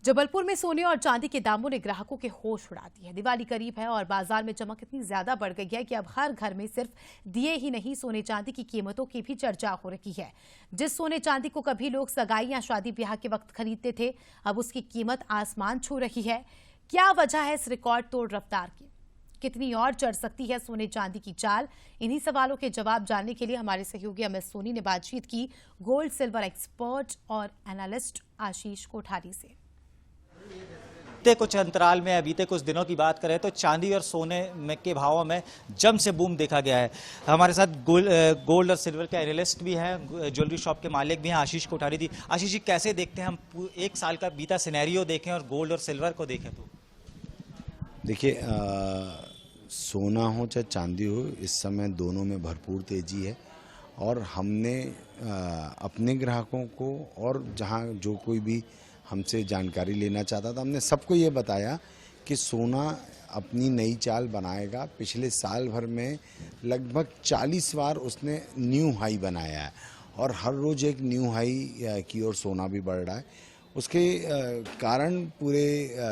जबलपुर में सोने और चांदी के दामों ने ग्राहकों के होश उड़ा दिए हैं। दिवाली करीब है और बाजार में चमक इतनी ज्यादा बढ़ गई है कि अब हर घर में सिर्फ दिए ही नहीं, सोने चांदी की कीमतों की भी चर्चा हो रही है। जिस सोने चांदी को कभी लोग सगाई या शादी ब्याह के वक्त खरीदते थे, अब उसकी कीमत आसमान छू रही है। क्या वजह है इस रिकॉर्ड तोड़ रफ्तार की? कितनी और चढ़ सकती है सोने चांदी की चाल? इन्हीं सवालों के जवाब जानने के लिए हमारे सहयोगी अमित सोनी ने बातचीत की गोल्ड सिल्वर एक्सपर्ट और एनालिस्ट आशीष कोठारी से। बीते कुछ अंतराल में, बीते कुछ दिनों की बात करें तो चांदी और सोने के भावों में जम से बूम देखा गया है। हमारे साथ गोल्ड और सिल्वर के एनालिस्ट भी हैं, ज्वेलरी शॉप के मालिक भी हैं, आशीष कोठारी जी। आशीष जी, कैसे देखते हैं हम एक साल का बीता सिनेरियो देखें और गोल्ड और सिल्वर को देखें तो? देखिए, सोना हो चाहे चांदी हो, इस समय दोनों में भरपूर तेजी है और हमने अपने ग्राहकों को और जहां जो कोई भी हमसे जानकारी लेना चाहता था, हमने सबको ये बताया कि सोना अपनी नई चाल बनाएगा। पिछले साल भर में लगभग 40 बार उसने न्यू हाई बनाया है और हर रोज़ एक न्यू हाई की ओर सोना भी बढ़ रहा है। उसके कारण पूरे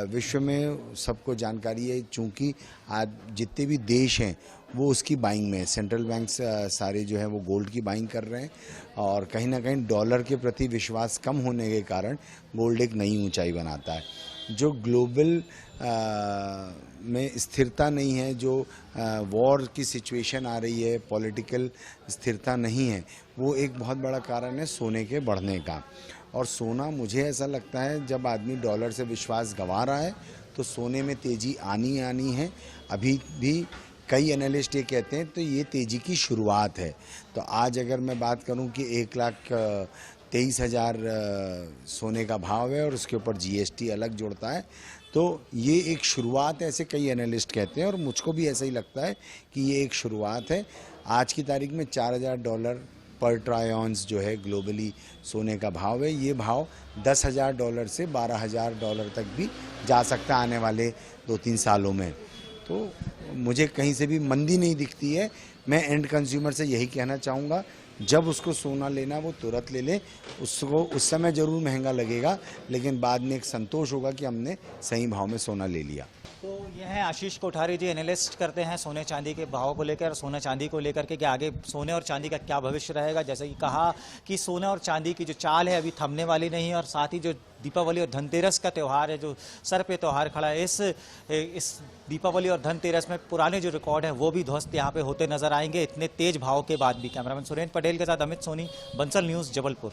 विश्व में सबको जानकारी है, चूँकि आज जितने भी देश हैं वो उसकी बाइंग में है। सेंट्रल बैंक्स सारे जो है वो गोल्ड की बाइंग कर रहे हैं और कहीं ना कहीं डॉलर के प्रति विश्वास कम होने के कारण गोल्ड एक नई ऊंचाई बनाता है। जो ग्लोबल में स्थिरता नहीं है, जो वॉर की सिचुएशन आ रही है, पॉलिटिकल स्थिरता नहीं है, वो एक बहुत बड़ा कारण है सोने के बढ़ने का। और सोना, मुझे ऐसा लगता है, जब आदमी डॉलर से विश्वास गंवा रहा है तो सोने में तेज़ी आनी है। अभी भी कई एनालिस्ट ये कहते हैं तो ये तेज़ी की शुरुआत है। तो आज अगर मैं बात करूं कि 1,23,000 सोने का भाव है और उसके ऊपर जीएसटी अलग जुड़ता है, तो ये एक शुरुआत, ऐसे कई एनालिस्ट कहते हैं और मुझको भी ऐसा ही लगता है कि ये एक शुरुआत है। आज की तारीख में $4,000 पर ट्राई ऑन्स जो है ग्लोबली सोने का भाव है। ये भाव $10,000 से $12,000 तक भी जा सकता है आने वाले 2-3 सालों में। तो मुझे कहीं से भी मंदी नहीं दिखती है। मैं एंड कंज्यूमर से यही कहना चाहूँगा, जब उसको सोना लेना वो तुरंत ले ले। उसको उस समय ज़रूर महंगा लगेगा, लेकिन बाद में एक संतोष होगा कि हमने सही भाव में सोना ले लिया। तो यह है आशीष कोठारी जी, एनालिस्ट करते हैं सोने चांदी के भाव को लेकर, सोने चांदी को लेकर के कि आगे सोने और चांदी का क्या भविष्य रहेगा। जैसे कि कहा कि सोने और चांदी की जो चाल है अभी थमने वाली नहीं है और साथ ही जो दीपावली और धनतेरस का त्यौहार है, जो सर पे त्यौहार खड़ा है, इस दीपावली और धनतेरस में पुराने जो रिकॉर्ड है वो भी ध्वस्त यहाँ पे होते नजर आएंगे, इतने तेज भाव के बाद भी। कैमरामैन सुरेंद्र पटेल के साथ अमित सोनी, बंसल न्यूज़, जबलपुर।